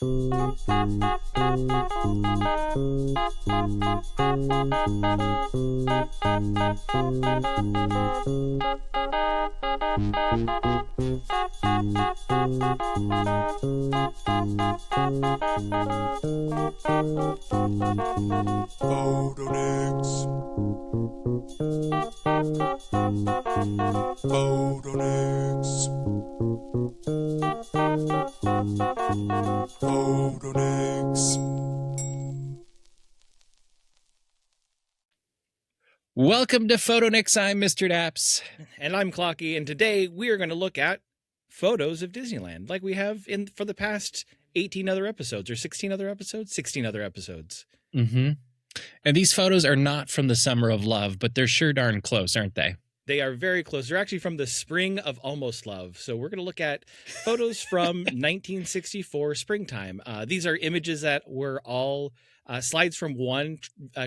Photoniks. Photoniks. Photoniks. Welcome to Photoniks. I'm Mr. Daps. And I'm Clocky, and today we are going to look at photos of Disneyland, like we have for the past 18 other episodes, or 16 other episodes? 16 other episodes. Mm-hmm. And these photos are not from the Summer of Love, but they're sure darn close, aren't they? They are very close. They're actually from the Spring of Almost Love. So we're going to look at photos from 1964 springtime. These are images that were all slides from one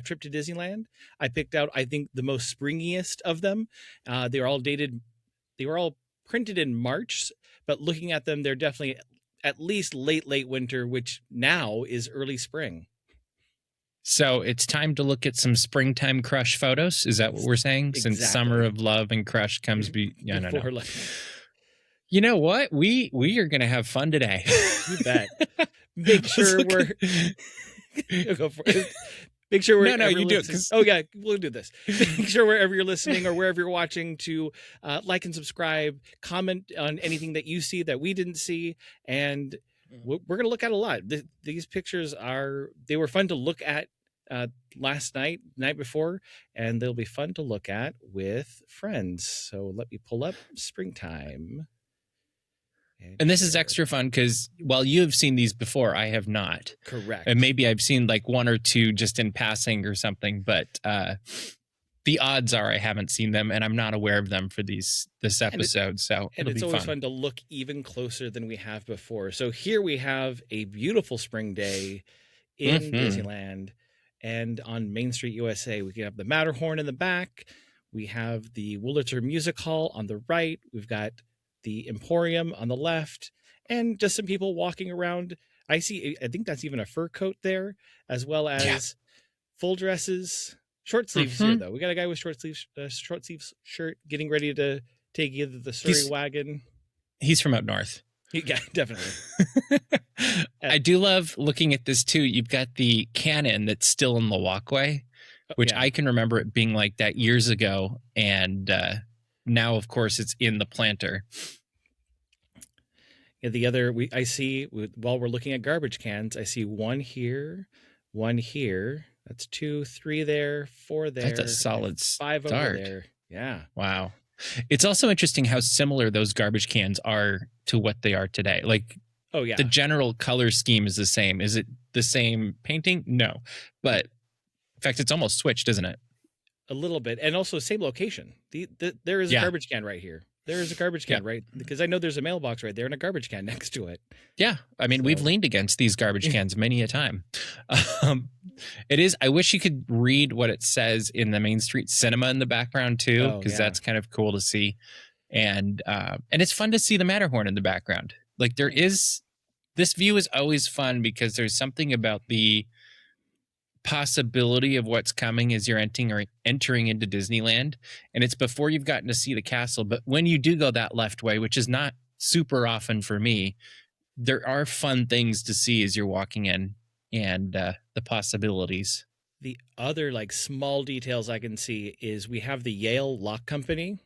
trip to Disneyland. I picked out, I think, the most springiest of them. They were all dated. They were all printed in March, but looking at them, they're definitely at least late winter, which now is early spring. So it's time to look at some springtime crush photos. Is that what we're saying? Exactly. Since Summer of Love and Crush comes I don't know. You know what? We are going to have fun today. You bet. Make sure we're go for it. Make sure we're you do it. Oh yeah, we'll do this. Make sure wherever you're listening or wherever you're watching to like and subscribe, comment on anything that you see that we didn't see, and we're going to look at a lot. These pictures they were fun to look at night before, and they'll be fun to look at with friends. So let me pull up springtime. And this is extra fun because while you have seen these before, I have not. Correct. And maybe I've seen like one or two just in passing or something, but the odds are I haven't seen them and I'm not aware of them for this episode. And it's always fun to look even closer than we have before. So here we have a beautiful spring day in Disneyland, and on Main Street, USA. We have the Matterhorn in the back. We have the Wurlitzer Music Hall on the right. We've got the Emporium on the left, and just some people walking around. I think that's even a fur coat there, as well as full dresses, short sleeves here though. We got a guy with short sleeves shirt getting ready to take either the Surrey wagon. He's from up north. Yeah, definitely. I do love looking at this too. You've got the cannon that's still in the walkway, which I can remember it being like that years ago, and now, of course, it's in the planter. Yeah, the other I see while we're looking at garbage cans, I see one here. That's 2, 3 there, 4 there. That's a solid 5 start. over there. Yeah. Wow. It's also interesting how similar those garbage cans are to what they are today. Like, the general color scheme is the same. Is it the same painting? No. But in fact, it's almost switched, isn't it? A little bit. And also same location. There is a garbage can right here. There is a garbage can, right? Because I know there's a mailbox right there and a garbage can next to it. Yeah. I mean, we've leaned against these garbage cans many a time. It is. I wish you could read what it says in the Main Street Cinema in the background too, because that's kind of cool to see. And it's fun to see the Matterhorn in the background. Like this view is always fun because there's something about the possibility of what's coming as you're entering into Disneyland, and it's before you've gotten to see the castle. But when you do go that left way, which is not super often for me, there are fun things to see as you're walking in, and the possibilities. The other small details I can see is we have the Yale Lock Company.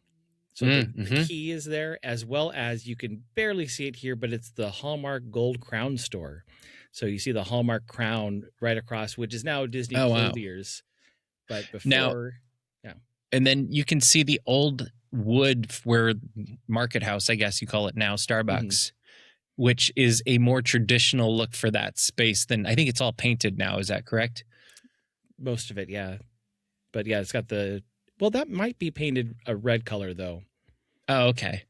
So the key is there, as well as you can barely see it here, but it's the Hallmark Gold Crown Store. So you see the Hallmark crown right across, which is now Disney Clothiers. But before, and then you can see the old wood where Market House, I guess you call it now, Starbucks, which is a more traditional look for that space than, I think it's all painted now. Is that correct? Most of it, yeah. But yeah, it's got that might be painted a red color though. Oh, okay.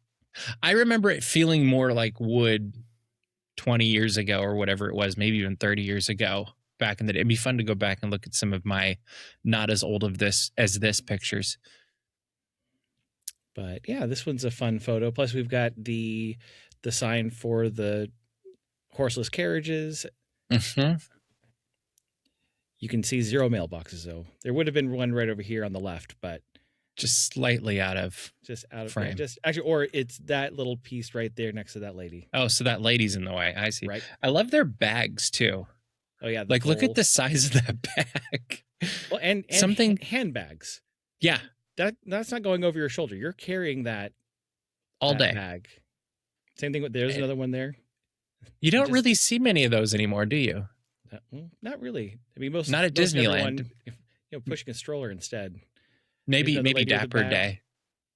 I remember it feeling more like wood 20 years ago or whatever it was, maybe even 30 years ago back in the day. It'd be fun to go back and look at some of my not as old as this pictures. But yeah, this one's a fun photo. Plus we've got the sign for the horseless carriages. Mm-hmm. You can see 0 mailboxes, though. There would have been one right over here on the left, but just slightly out of frame. Yeah, just actually, or it's that little piece right there next to that lady. Oh, so that lady's in the way. I see. Right. I love their bags too. Oh yeah, like look at the size of that bag. Well, and something handbags. Yeah, that's not going over your shoulder. You're carrying that all day. Bag. Same thing with there's another one there. You don't really see many of those anymore, do you? Not really. I mean, not at Disneyland. Pushing a stroller instead. Maybe Dapper Day.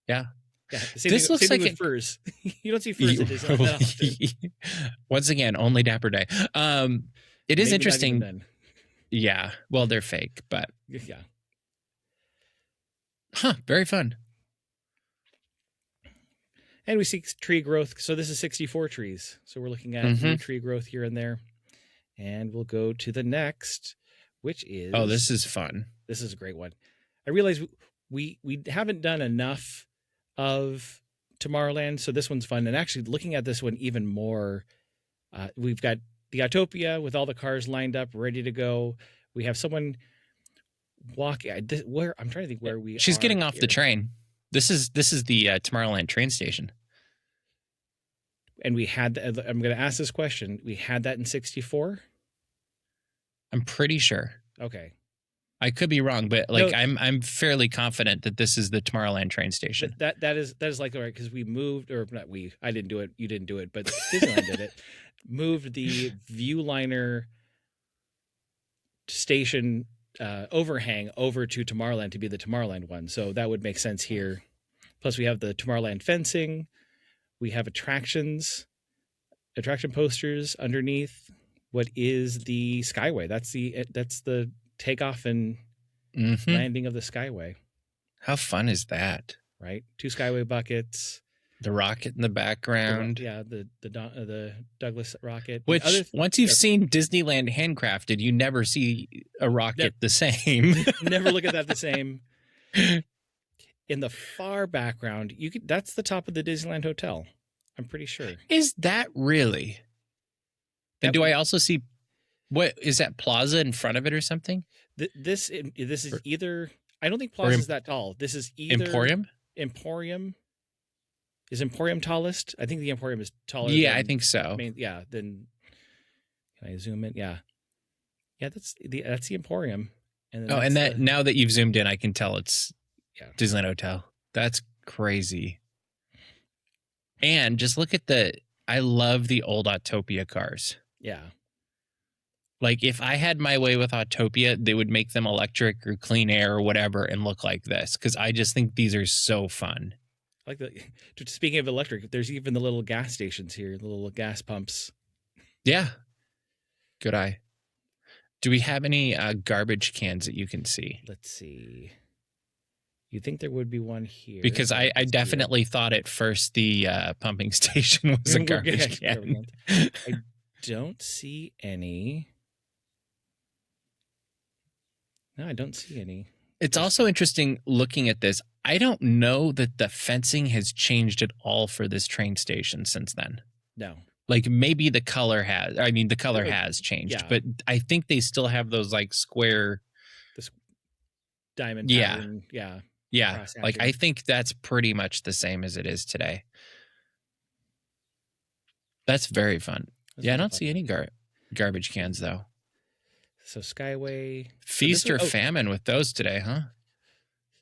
Yeah. Yeah. This looks like furs. You don't see furs at Disneyland. Once again, only Dapper Day. It is interesting. Yeah. Well, they're fake, but yeah. Very fun. And we see tree growth. So this is 64 trees. So we're looking at new tree growth here and there. And we'll go to the next, which is... Oh, this is fun. This is a great one. I realize we haven't done enough of Tomorrowland, so this one's fun. And actually looking at this one even more, we've got the Autopia with all the cars lined up, ready to go. We have someone walking... I'm trying to think where we She's getting off the train. This is the Tomorrowland train station. And we had... I'm going to ask this question. We had that in 64? I'm pretty sure. Okay. I could be wrong, but I'm fairly confident that this is the Tomorrowland train station. That is like all right, because we moved, or not we. I didn't do it. You didn't do it, but Disneyland did it. Moved the Viewliner station overhang over to Tomorrowland to be the Tomorrowland one. So that would make sense here. Plus, we have the Tomorrowland fencing. We have attraction posters underneath. What is the Skyway? That's the takeoff and landing of the Skyway. How fun is that? Right, 2 Skyway buckets. The rocket in the background. The Douglas rocket. Which once you've seen Disneyland handcrafted, you never see a rocket the same. Never look at that the same. In the far background, that's the top of the Disneyland Hotel. I'm pretty sure. Is that really? And do I also see, what is that, Plaza in front of it or something? This is either, I don't think Plaza is that tall. This is either Emporium. Is Emporium tallest? I think the Emporium is taller. Yeah, I think so. Then can I zoom in? Yeah, that's the Emporium. And then now that you've zoomed in, I can tell it's Disneyland Hotel. That's crazy. And just look at I love the old Autopia cars. Yeah. Like if I had my way with Autopia, they would make them electric or clean air or whatever and look like this, because I just think these are so fun. Speaking of electric, there's even the little gas stations here, the little gas pumps. Yeah. Good eye. Do we have any garbage cans that you can see? Let's see. You think there would be one here? Because I definitely thought at first the pumping station was a garbage can. I don't see any. No, I don't see any. It's also interesting looking at this. I don't know that the fencing has changed at all for this train station since then. No. Like maybe the color has. I mean, the color has changed, but I think they still have those like square. This diamond pattern. Yeah. Yeah. Like I think that's pretty much the same as it is today. That's very fun. I don't see any garbage cans though. So Skyway. Feast or famine with those today, huh?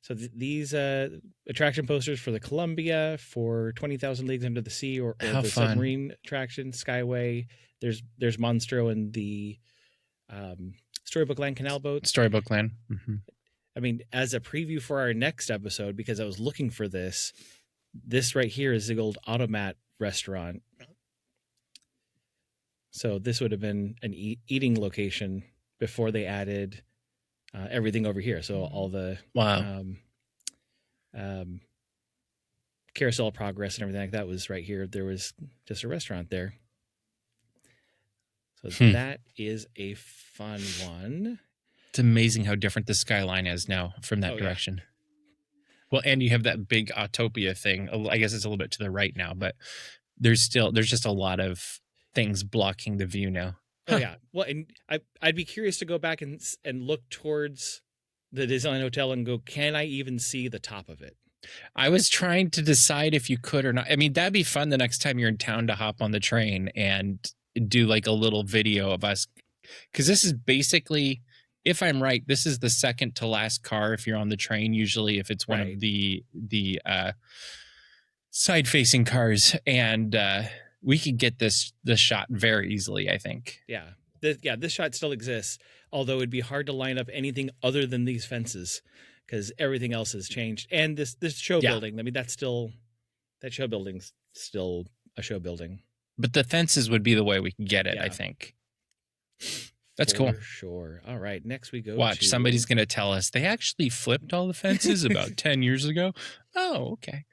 So these attraction posters for the Columbia, for 20,000 Leagues Under the Sea, or the submarine attraction, Skyway. There's Monstro and the Storybook Land canal boat. Storybook Land. Mm-hmm. I mean, as a preview for our next episode, because I was looking for this right here is the Old Automat restaurant. So this would have been an eating location before they added everything over here. So all the Carousel of Progress and everything like that was right here. There was just a restaurant there. So that is a fun one. It's amazing how different the skyline is now from that direction. Well, and you have that big Autopia thing. I guess it's a little bit to the right now, but there's just a lot of things blocking the view now. Oh yeah. Well, and I'd be curious to go back and look towards the Disneyland Hotel and go, can I even see the top of it? I was trying to decide if you could or not. I mean, that'd be fun the next time you're in town to hop on the train and do like a little video of us. Because this is basically, if I'm right, this is the second to last car if you're on the train. Usually, if it's one of the side-facing cars, and we could get this shot very easily, I think. Yeah. This shot still exists, although it'd be hard to line up anything other than these fences because everything else has changed. And this show building, I mean, that show building's still a show building. But the fences would be the way we can get it, I think. That's cool. For sure. All right. Next we go. Watch, somebody's going to tell us they actually flipped all the fences about 10 years ago. Oh, okay.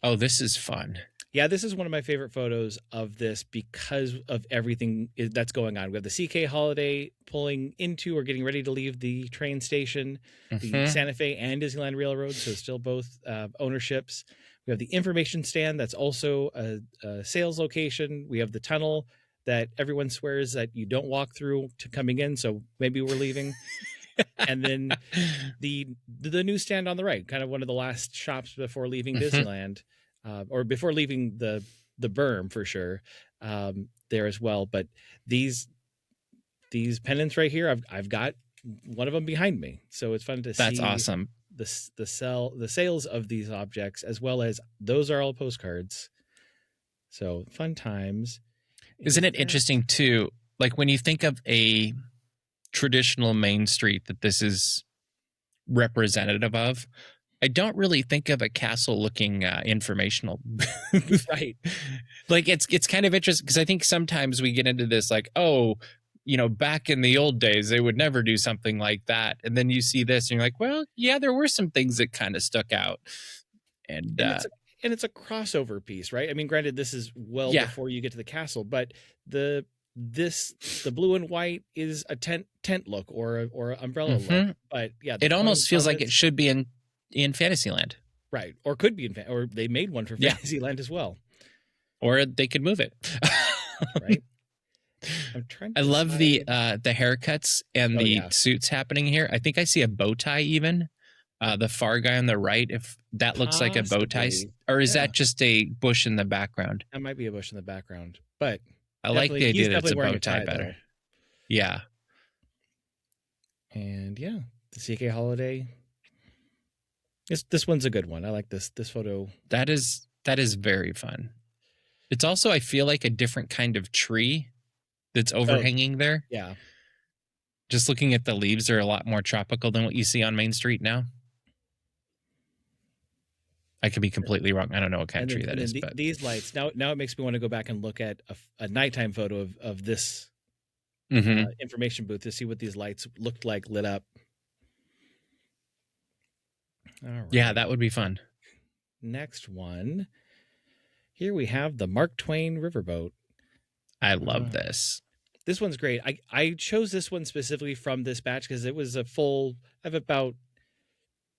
Oh, this is fun. Yeah, this is one of my favorite photos of this because of everything that's going on. We have the CK Holiday pulling into or getting ready to leave the train station, the Santa Fe and Disneyland Railroad, so still both ownerships. We have the information stand that's also a sales location. We have the tunnel that everyone swears that you don't walk through to coming in, so maybe we're leaving. And then the newsstand on the right, kind of one of the last shops before leaving Disneyland. Or before leaving the berm for sure, there as well. But these pennants right here, I've got one of them behind me, so it's fun to see. That's awesome. The sales of these objects, as well as those are all postcards. So fun times. Isn't it interesting too? Like when you think of a traditional main street that this is representative of, I don't really think of a castle-looking informational, right? Like it's kind of interesting because I think sometimes we get into this like, oh, you know, back in the old days they would never do something like that, and then you see this and you're like, well, yeah, there were some things that kind of stuck out, and it's a crossover piece, right? I mean, granted, this is before you get to the castle, but the blue and white is a tent look or umbrella look, but yeah, it almost feels like it should be in Fantasyland, right? Or could be or they made one for Fantasyland as well, or they could move it. Right. I love the haircuts and the suits happening here. I think I see a bow tie even. The far guy on the right, if that looks like a bow tie, or is that just a bush in the background? That might be a bush in the background, but I like the idea that it's a bow tie better. Though. Yeah. And yeah, the CK Holiday. This one's a good one. I like this photo. That is very fun. It's also, I feel like, a different kind of tree that's overhanging there. Yeah. Just looking at the leaves are a lot more tropical than what you see on Main Street now. I could be completely wrong. I don't know what kind of tree that is. But these lights, now it makes me want to go back and look at a nighttime photo of this information booth to see what these lights looked like lit up. All right. Yeah, that would be fun. Next one. Here we have the Mark Twain Riverboat. I love this. This one's great. I chose this one specifically from this batch because it was I have about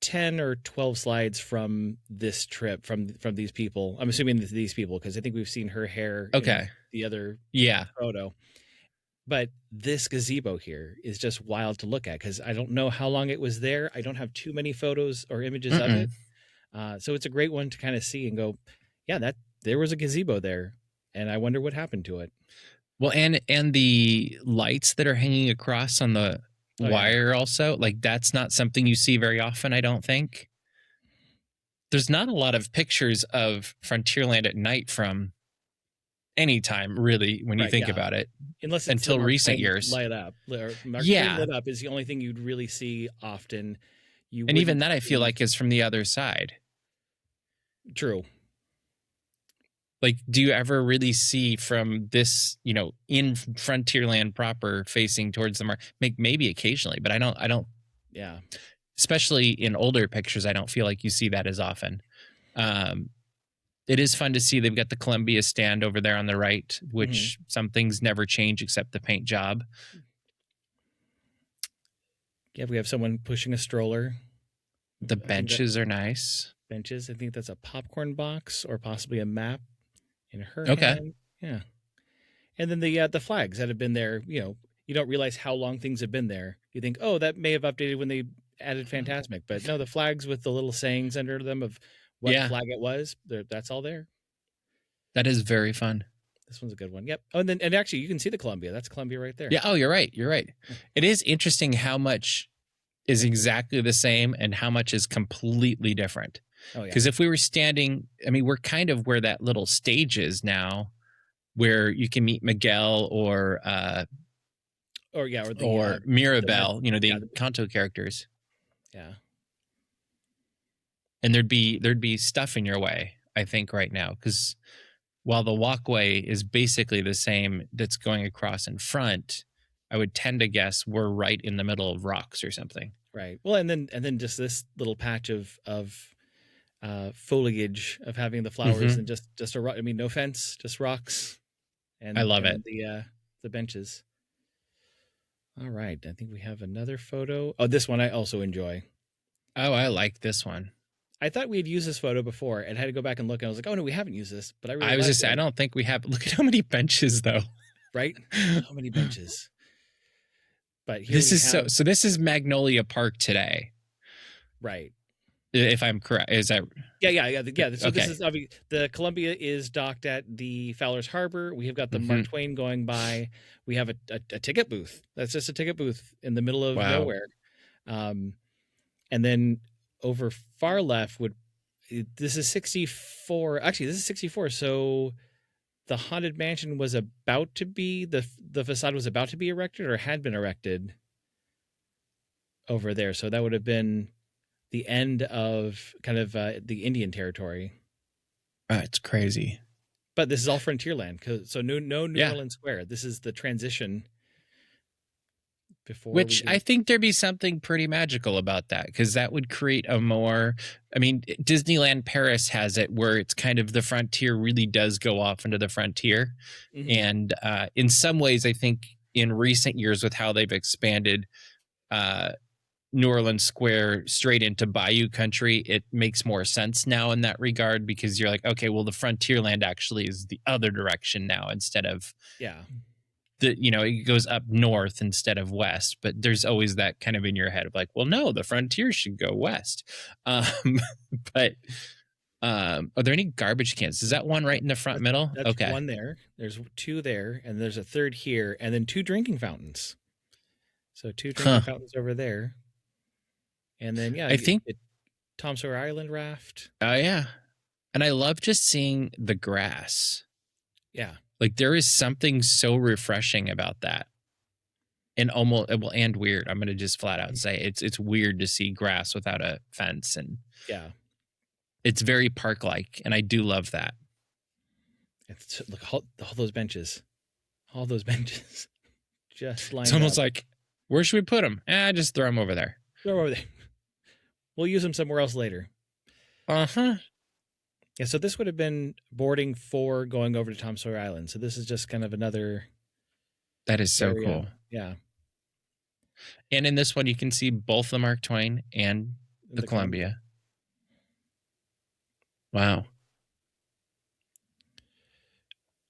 10 or 12 slides from this trip from these people. I'm assuming these people because I think we've seen her hair in the other photo. But this gazebo here is just wild to look at because I don't know how long it was there. I don't have too many photos or images of it. So it's a great one to kind of see and go, yeah, there was a gazebo there. And I wonder what happened to it. Well, and the lights that are hanging across on the wire also, like that's not something you see very often, I don't think. There's not a lot of pictures of Frontierland at night from any time, really, when you think about it. Unless it's until recent years. Light up. Or Mark Twain lit up is the only thing you'd really see often. And even that I feel like is from the other side. True. Like, do you ever really see from this, you know, in Frontierland proper facing towards the mark? Maybe occasionally, but I don't. Yeah. Especially in older pictures, I don't feel like you see that as often. It is fun to see they've got the Columbia stand over there on the right, which some things never change except the paint job. Yeah, we have someone pushing a stroller. The benches are nice. Benches. I think that's a popcorn box or possibly a map in her hand. Yeah. And then the flags that have been there, you don't realize how long things have been there. You think, oh, that may have updated when they added Fantasmic, but no, the flags with the little sayings under them of what flag it was, that's all there. That is very fun. This one's a good one. Yep. Oh, and actually, you can see the Columbia. That's Columbia right there. Yeah. Oh, you're right. You're right. It is interesting how much is exactly the same and how much is completely different. Oh, yeah. Because if we were standing, I mean, we're kind of where that little stage is now, where you can meet Miguel or Mirabelle, the Kanto characters. Yeah. And there'd be stuff in your way, I think, right now, because while the walkway is basically the same that's going across in front, I would tend to guess we're right in the middle of rocks or something. Right. Well, and then just this little patch of foliage of having the flowers and just a rock. I mean, no fence, just rocks. And I love it. The benches. All right. I think we have another photo. Oh, this one I also enjoy. Oh, I like this one. I thought we had used this photo before and had to go back and look. And I was like, oh no, we haven't used this. But I was just saying, I don't think we have. Look at how many benches, though. Right? How many benches? But here this is Magnolia Park today, right? If I'm correct, is that? Yeah. So this is the Columbia is docked at the Fowler's Harbor. We have got the Mark Twain going by. We have a ticket booth. That's just a ticket booth in the middle of nowhere. And then over far left this is 64. Actually, this is 64. So the Haunted Mansion was about to be the facade was about to be erected or had been erected over there. So that would have been the end of kind of the Indian territory. It's crazy. But this is all Frontierland. So no New Orleans Square. This is the transition. Which I think there'd be something pretty magical about that, because that would create a more, I mean, Disneyland Paris has it where it's kind of the frontier really does go off into the frontier. And in some ways, I think in recent years with how they've expanded New Orleans Square straight into Bayou country, it makes more sense now in that regard, because you're like, okay, well, the Frontierland actually is the other direction now instead of it goes up north instead of west. But there's always that kind of in your head of like, well, no, the frontier should go west. But are there any garbage cans? Is that one right in the front middle? That's one there. There's two there, and there's a third here, and then two drinking fountains. So two drinking fountains over there. And then, I think Tom Sawyer Island raft. Oh, yeah. And I love just seeing the grass. Yeah. Like there is something so refreshing about that. And and weird. I'm going to just flat out say it's weird to see grass without a fence. And it's very park-like. And I do love that. Look, all those benches. All those benches. Just lined It's almost up. like, where should we put them? Just throw them over there. Throw them over there. We'll use them somewhere else later. Yeah, so this would have been boarding for going over to Tom Sawyer Island. So this is just kind of another. That is so area. Cool. Yeah. And in this one, you can see both the Mark Twain and the Columbia. Wow.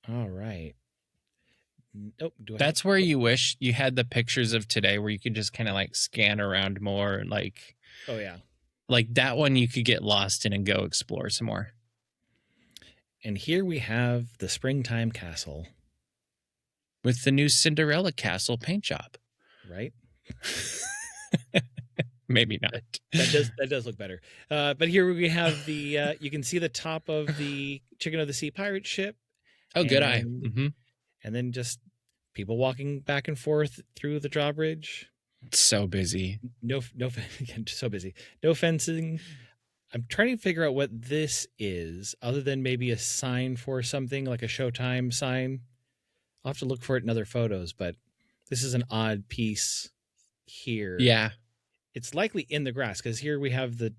All right. Nope. That's where you wish you had the pictures of today where you could just kind of like scan around more and like. Oh, yeah. Like that one you could get lost in and go explore some more. And here we have the Springtime Castle. With the new Cinderella Castle paint job. Right? Maybe not. That does look better. But here we have the, you can see the top of the Chicken of the Sea pirate ship. Oh, good eye. Mm-hmm. And then just people walking back and forth through the drawbridge. It's so busy. Again, so busy. No fencing. I'm trying to figure out what this is, other than maybe a sign for something, like a Showtime sign. I'll have to look for it in other photos, but this is an odd piece here. Yeah. It's likely in the grass, because here we have the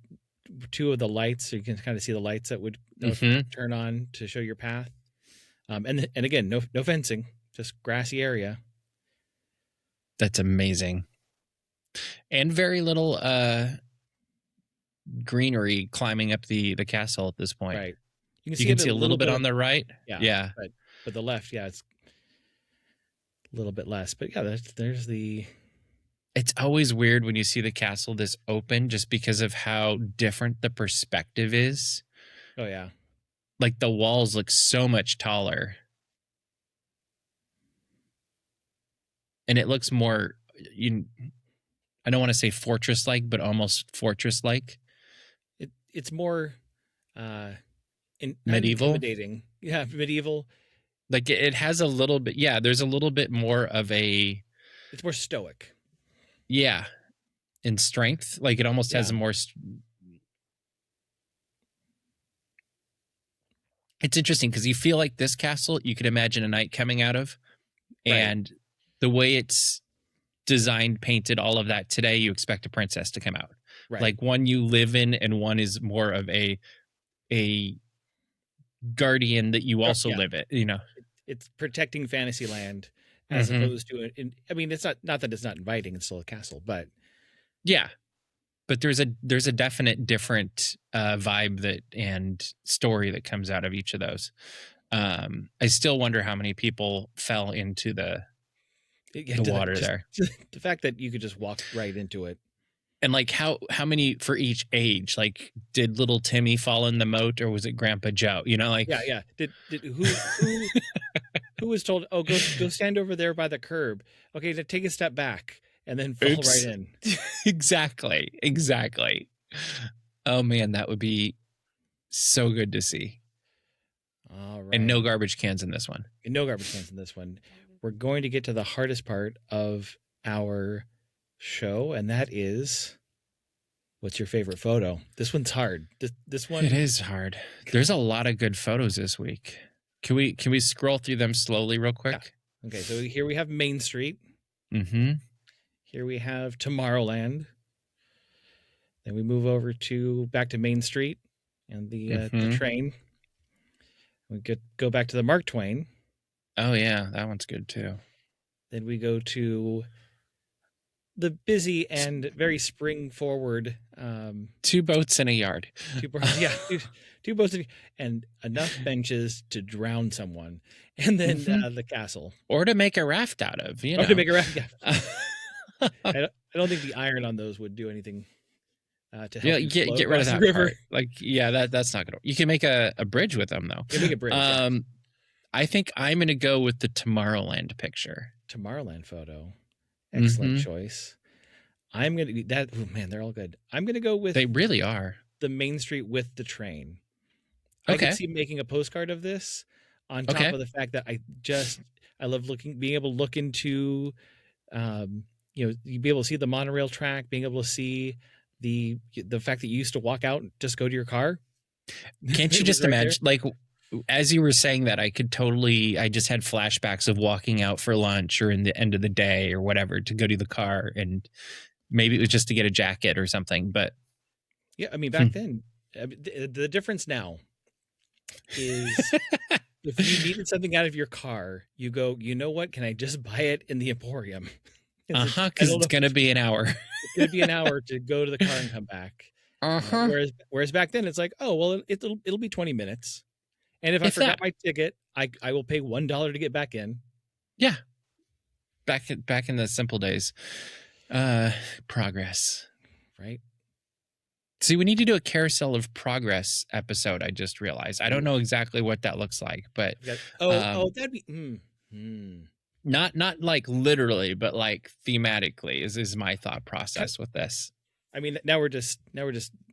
two of the lights, so you can kind of see the lights that would turn on to show your path. And again, no fencing, just grassy area. That's amazing. And very little greenery climbing up the castle at this point. Right. You can see a little bit on the right. Yeah. But the left, it's little bit less. But yeah, there's the. It's always weird when you see the castle this open, just because of how different the perspective is. Oh yeah, like the walls look so much taller, and it looks more. I don't want to say fortress-like, but almost fortress-like. It's more medieval, intimidating. Yeah, medieval. Like it has a little bit. Yeah, there's a little bit more of a. It's more stoic. Yeah, in strength, like it almost has a more. It's interesting because you feel like this castle you could imagine a knight coming out of, and the way it's designed, painted, all of that today, you expect a princess to come out. Right. Like one you live in, and one is more of a guardian that you also live at. It's protecting Fantasyland as opposed to it. I mean, it's not that it's not inviting; it's still a castle, but yeah. But there's a definite different vibe and story that comes out of each of those. I still wonder how many people fell into the water there. The fact that you could just walk right into it. And like how many for each age? Like, did little Timmy fall in the moat, or was it Grandpa Joe? Yeah. Did who was told? Oh, go stand over there by the curb. Okay, to take a step back and then fall right in. Exactly. Oh man, that would be so good to see. All right. And no garbage cans in this one. We're going to get to the hardest part of our show, and that is, what's your favorite photo? This one's hard. This one. It is hard. There's a lot of good photos this week. Can we scroll through them slowly real quick? Yeah. Okay, so here we have Main Street. Mm-hmm. Here we have Tomorrowland. Then we move over back to Main Street and the train. We go back to the Mark Twain. Oh yeah, that one's good too. Then we go to the busy and very spring forward. 2 boats in a yard. 2 boats, yeah, 2 boats and enough benches to drown someone, and then the castle, or to make a raft out of. Or to make a raft. Yeah. I don't think the iron on those would do anything to help you get rid of that river. Part. Like, yeah, that's not gonna. You can make a bridge with them though. You can make a bridge. I think I'm gonna go with the Tomorrowland picture. Tomorrowland photo, excellent choice. I'm gonna that. Oh man, they're all good. I'm gonna go with. They really are. The Main Street with the train. Okay. I could see making a postcard of this on top of the fact that I love being able to look into. You'd be able to see the monorail track, being able to see the fact that you used to walk out and just go to your car. Can't you just imagine, like, as you were saying that, I just had flashbacks of walking out for lunch or in the end of the day or whatever to go to the car, and maybe it was just to get a jacket or something. But yeah, I mean, back then, the difference now is if you needed something out of your car, you go, you know what? Can I just buy it in the Emporium? Because it's going to be an hour. It's going to be an hour to go to the car and come back. Whereas back then it's like, oh, well, it'll be 20 minutes. And if I forgot my ticket, I will pay $1 to get back in. Yeah. Back in the simple days. Progress. Right. See, we need to do a Carousel of Progress episode, I just realized. I don't know exactly what that looks like, but that'd be Not like literally, but like thematically is my thought process with this. I mean, now we're just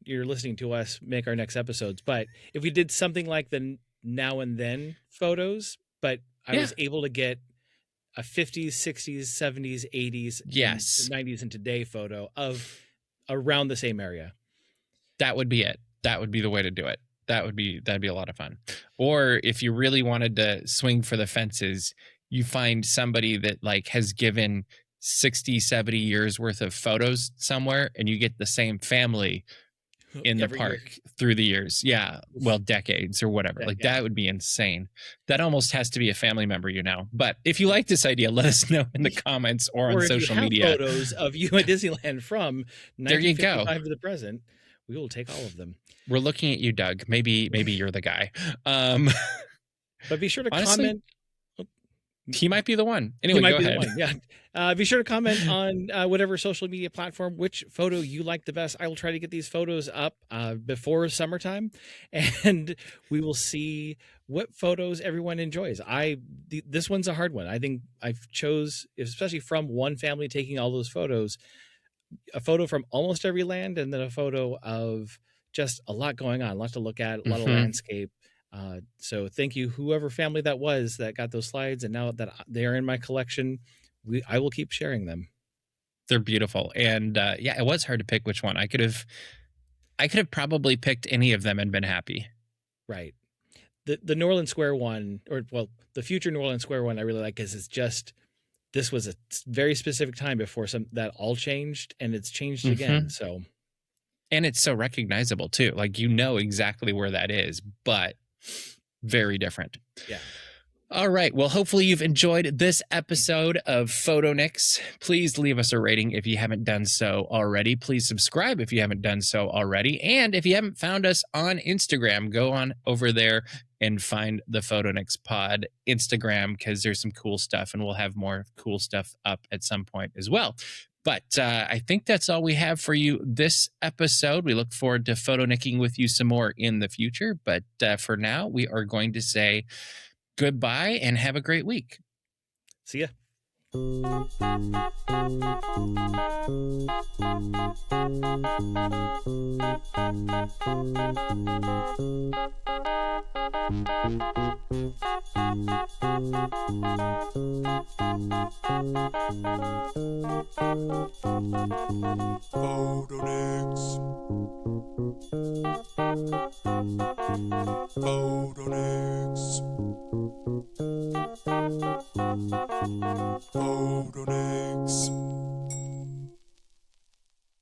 you're listening to us make our next episodes. But if we did something like the now and then photos, but I was able to get a 50s, 60s, 70s, 80s, yes, 90s and today photo of around the same area. That would be it. That would be the way to do it. That'd be a lot of fun. Or if you really wanted to swing for the fences, you find somebody that like has given 60, 70 years worth of photos somewhere, and you get the same family in the park through the years. Yeah. Well, decades or whatever. That would be insane. That almost has to be a family member, But if you like this idea, let us know in the comments or on social media. Photos of you at Disneyland from 1955 to the present. We will take all of them. We're looking at you, Doug. Maybe you're the guy. But be sure to comment. He might be the one. Anyway, He might go be ahead. the one. Yeah. Be sure to comment on whatever social media platform, which photo you like the best. I will try to get these photos up before summertime, and we will see what photos everyone enjoys. This one's a hard one. I think I've chose, especially from one family taking all those photos, a photo from almost every land, and then a photo of just a lot going on, a lot to look at, a lot of landscape. So thank you, whoever family that was that got those slides, and now that they are in my collection, I will keep sharing them. They're beautiful, and yeah, it was hard to pick which one. I could have probably picked any of them and been happy. Right. The New Orleans Square one, the future New Orleans Square one, I really like, because this was a very specific time before that all changed, and it's changed again. So, and it's so recognizable too. Like, exactly where that is, but very different. Yeah. All right. Well, hopefully you've enjoyed this episode of Photoniks. Please leave us a rating if you haven't done so already. Please subscribe if you haven't done so already. And if you haven't found us on Instagram, go on over there and find the Photoniks Pod Instagram, because there's some cool stuff, and we'll have more cool stuff up at some point as well. But I think that's all we have for you this episode. We look forward to photonicking with you some more in the future. But for now, we are going to say goodbye and have a great week. See ya. Photoniks.